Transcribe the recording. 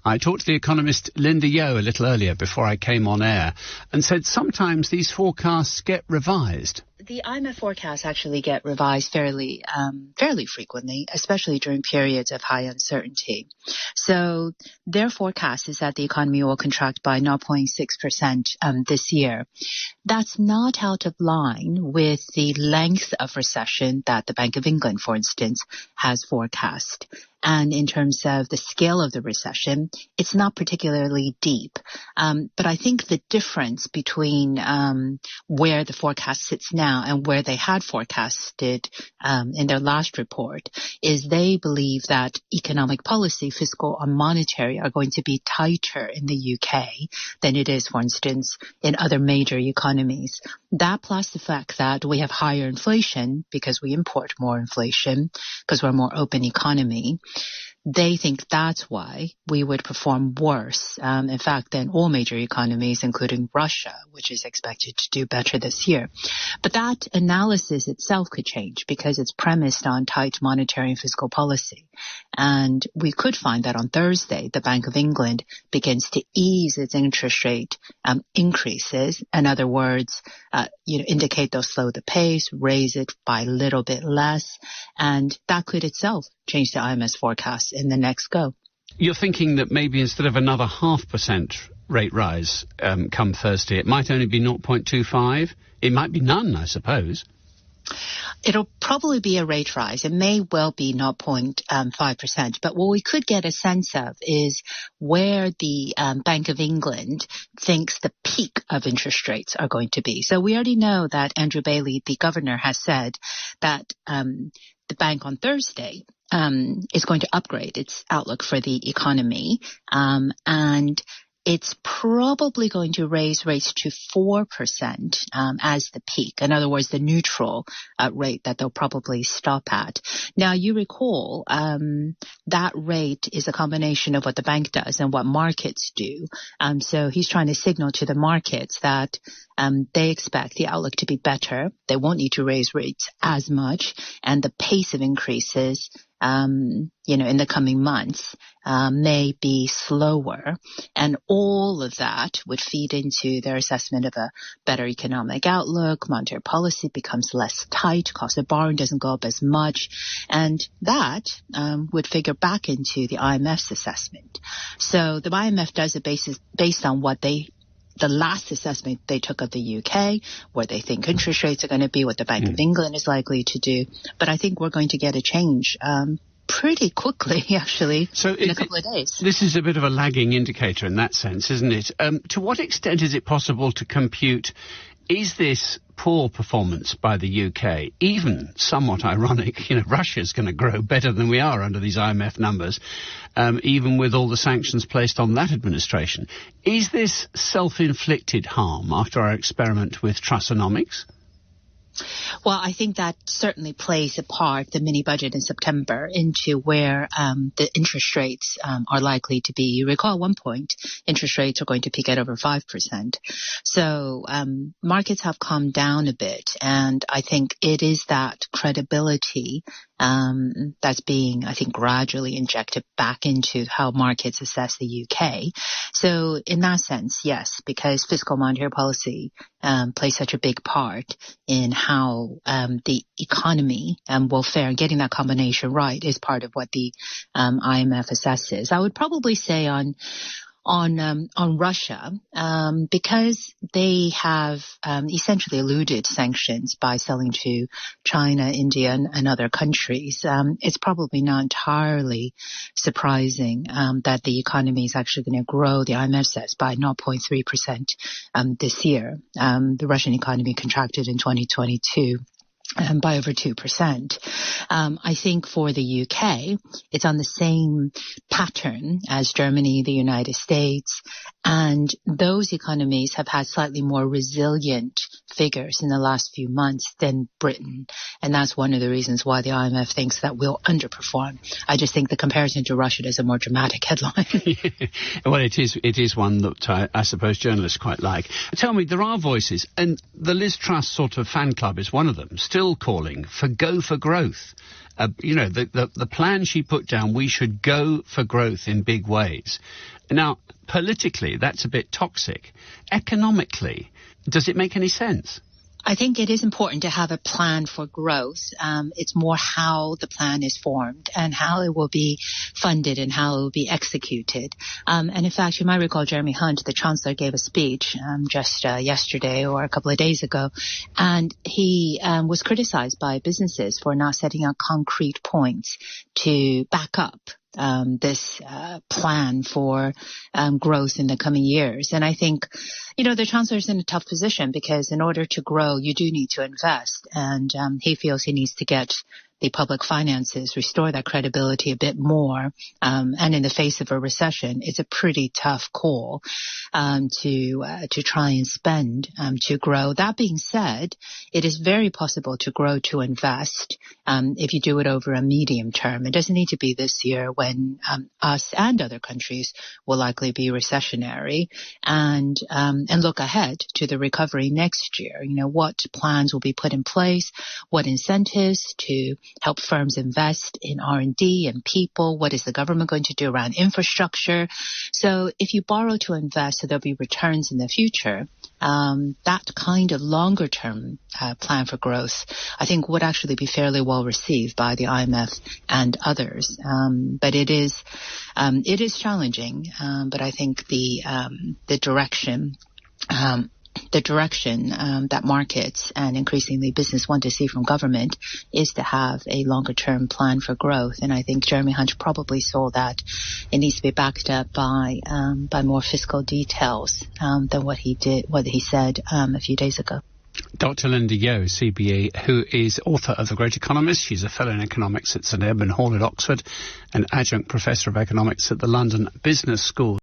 I talked to the economist Linda Yueh a little earlier before I came on air and said sometimes these forecasts get revised. The IMF forecasts actually get revised fairly frequently, especially during periods of high uncertainty. So their forecast is that the economy will contract by 0.6% this year. That's not out of line with the length of recession that the Bank of England, for instance, has forecast. And in terms of the scale of the recession, it's not particularly deep. But I think the difference between where the forecast sits now and where they had forecasted in their last report is they believe that economic policy, fiscal and monetary, are going to be tighter in the UK than it is, for instance, in other major economies. That plus the fact that we have higher inflation because we import more inflation because we're a more open economy. They think that's why we would perform worse, in fact, than all major economies, including Russia, which is expected to do better this year. But that analysis itself could change because it's premised on tight monetary and fiscal policy. And we could find that on Thursday, the Bank of England begins to ease its interest rate increases. In other words, indicate they'll slow the pace, raise it by a little bit less, and that could itself change the IMF's forecast in the next go. You're thinking that maybe instead of another 0.5% rate rise come Thursday, it might only be 0.25? It might be none, I suppose. It'll probably be a rate rise. It may well be 0.5%. But what we could get a sense of is where the Bank of England thinks the peak of interest rates are going to be. So we already know that Andrew Bailey, the governor, has said that the bank on Thursday is going to upgrade its outlook for the economy, and it's probably going to raise rates to 4% as the peak. In other words, the neutral rate that they'll probably stop at. Now, you recall that rate is a combination of what the bank does and what markets do. So he's trying to signal to the markets that they expect the outlook to be better. They won't need to raise rates as much, and the pace of increases in the coming months may be slower. And all of that would feed into their assessment of a better economic outlook. Monetary policy becomes less tight. Cost of borrowing doesn't go up as much. And that would figure back into the IMF's assessment. So the IMF does it based on what the last assessment they took of the UK, where they think interest rates are going to be, what the Bank of England is likely to do. But I think we're going to get a change pretty quickly, actually, in a couple of days. This is a bit of a lagging indicator in that sense, isn't it? To what extent is it possible to compute, is this poor performance by the UK, even somewhat ironic, Russia's going to grow better than we are under these IMF numbers, even with all the sanctions placed on that administration. Is this self-inflicted harm after our experiment with Trussonomics? Well, I think that certainly plays a part, the mini budget in September, into where the interest rates are likely to be. You recall at one point, interest rates are going to peak at over 5%. So markets have calmed down a bit, and I think it is that credibility that's being, I think, gradually injected back into how markets assess the UK. So in that sense, yes, because fiscal monetary policy plays such a big part in how the economy will fare, and getting that combination right is part of what the IMF assesses. I would probably say on Russia, because they have essentially eluded sanctions by selling to China, India, and other countries, it's probably not entirely surprising that the economy is actually going to grow, the IMF says, by 0.3% this year. The Russian economy contracted in 2022. By over 2%. I think for the UK, it's on the same pattern as Germany, the United States, And those economies have had slightly more resilient figures in the last few months than Britain. And that's one of the reasons why the IMF thinks that we'll underperform. I just think the comparison to Russia is a more dramatic headline. Well, it is one that I suppose journalists quite like. Tell me, there are voices, and the Liz Truss sort of fan club is one of them, still calling for go for growth. The plan she put down, we should go for growth in big ways. Now, politically, that's a bit toxic. Economically, does it make any sense? I think it is important to have a plan for growth. It's more how the plan is formed and how it will be funded and how it will be executed. And in fact, you might recall Jeremy Hunt, the Chancellor, gave a speech just yesterday or a couple of days ago, and he was criticized by businesses for not setting out concrete points to back up this plan for growth in the coming years. And I think, the Chancellor is in a tough position because in order to grow, you do need to invest. And he feels he needs to get the public finances, restore that credibility a bit more. And in the face of a recession, it's a pretty tough call to try and spend to grow. That being said, it is very possible to grow to invest if you do it over a medium term. It doesn't need to be this year when us and other countries will likely be recessionary, and look ahead to the recovery next year. What plans will be put in place, what incentives to help firms invest in R&D and people. What is the government going to do around infrastructure? So if you borrow to invest, so there'll be returns in the future, that kind of longer term plan for growth, I think would actually be fairly well received by the IMF and others. But it is challenging. But I think the direction that markets and increasingly business want to see from government is to have a longer term plan for growth. And I think Jeremy Hunt probably saw that it needs to be backed up by more fiscal details than what he said a few days ago. Dr. Linda Yueh, CBE, who is author of The Great Economist. She's a fellow in economics at St Edmund Hall at Oxford and adjunct professor of economics at the London Business School.